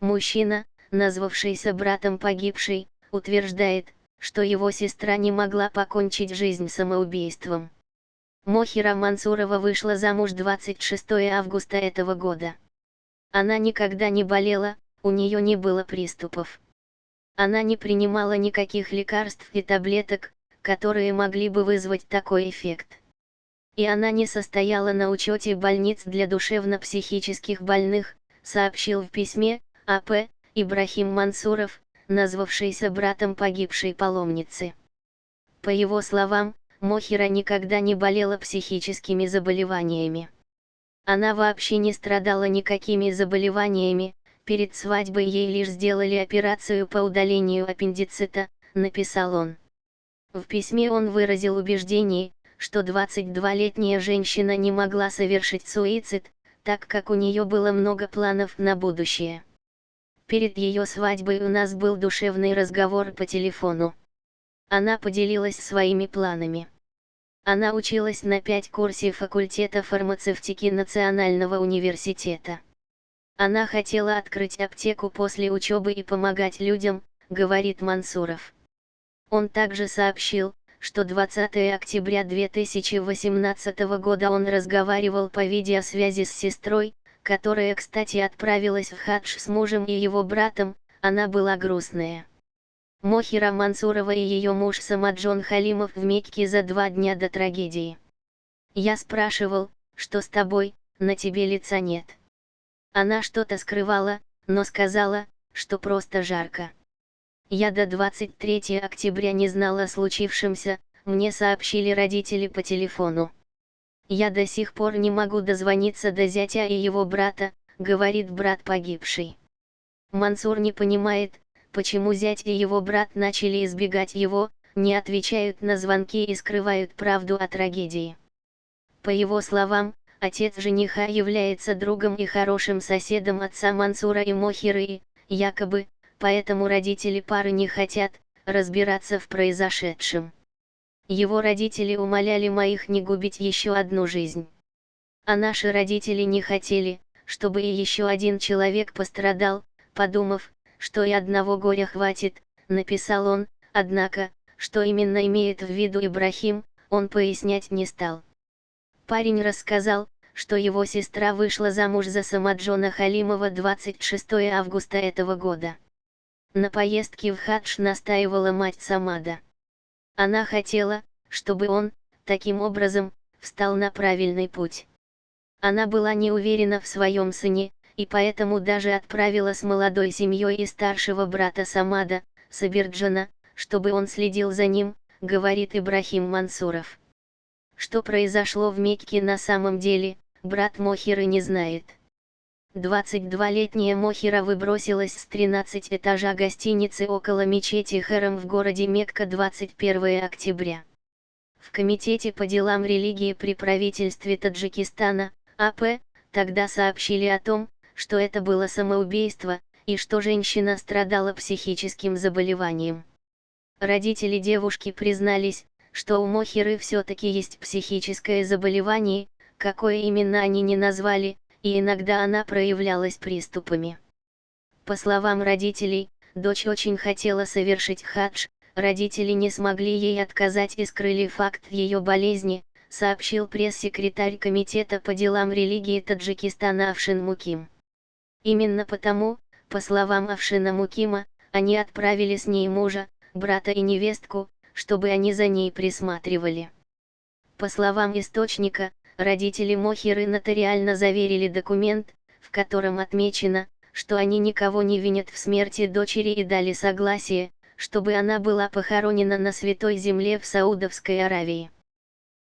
Мужчина, назвавшийся братом погибшей, утверждает, что его сестра не могла покончить жизнь самоубийством. Мохира Мансурова вышла замуж 26 августа этого года. Она никогда не болела, у нее не было приступов. Она не принимала никаких лекарств и таблеток, которые могли бы вызвать такой эффект. И она не состояла на учете больниц для душевно-психических больных, сообщил в письме А.П. Ибрахим Мансуров, назвавшийся братом погибшей паломницы. По его словам, Мохира никогда не болела психическими заболеваниями. Она вообще не страдала никакими заболеваниями, перед свадьбой ей лишь сделали операцию по удалению аппендицита, написал он. В письме он выразил убеждение, что 22-летняя женщина не могла совершить суицид, так как у нее было много планов на будущее. Перед ее свадьбой у нас был душевный разговор по телефону. Она поделилась своими планами. Она училась на 5 курсе факультета фармацевтики Национального университета. Она хотела открыть аптеку после учебы и помогать людям, говорит Мансуров. Он также сообщил, что 20 октября 2018 года он разговаривал по видеосвязи с сестрой, которая, кстати, отправилась в хадж с мужем и его братом, она была грустная. Мохира Мансурова и ее муж Самаджон Халимов в Мекке за 2 дня до трагедии. Я спрашивал, что с тобой, на тебе лица нет. Она что-то скрывала, но сказала, что просто жарко. Я до 23 октября не знала о случившемся, мне сообщили родители по телефону. Я до сих пор не могу дозвониться до зятя и его брата, говорит брат погибшей. Мансур не понимает, почему зять и его брат начали избегать его, не отвечают на звонки и скрывают правду о трагедии. По его словам, отец жениха является другом и хорошим соседом отца Мансура и Мохиры и, якобы, поэтому родители пары не хотят разбираться в произошедшем. Его родители умоляли моих не губить еще одну жизнь. А наши родители не хотели, чтобы и еще один человек пострадал, подумав, что и одного горя хватит, написал он, однако, что именно имеет в виду Ибрахим, он пояснять не стал. Парень рассказал, что его сестра вышла замуж за Самаджона Халимова 26 августа этого года. На поездке в хадж настаивала мать Самада. Она хотела, чтобы он, таким образом, встал на правильный путь. Она была не уверена в своем сыне, и поэтому даже отправила с молодой семьей и старшего брата Самада, Сабирджана, чтобы он следил за ним, говорит Ибрахим Мансуров. Что произошло в Мекке на самом деле, брат Мохиры не знает. 22-летняя Мохира выбросилась с 13 этажа гостиницы около мечети Херам в городе Мекка 21 октября. В Комитете по делам религии при правительстве Таджикистана, АП, тогда сообщили о том, что это было самоубийство, и что женщина страдала психическим заболеванием. Родители девушки признались, что у Мохиры все-таки есть психическое заболевание, какое именно они не назвали, и иногда она проявлялась приступами. По словам родителей, дочь очень хотела совершить хадж, родители не смогли ей отказать и скрыли факт ее болезни, сообщил пресс-секретарь Комитета по делам религии Таджикистана Афшин Муким. Именно потому, по словам Афшина Мукима, они отправили с ней мужа, брата и невестку, чтобы они за ней присматривали. По словам источника, родители Мохиры нотариально заверили документ, в котором отмечено, что они никого не винят в смерти дочери и дали согласие, чтобы она была похоронена на Святой Земле в Саудовской Аравии.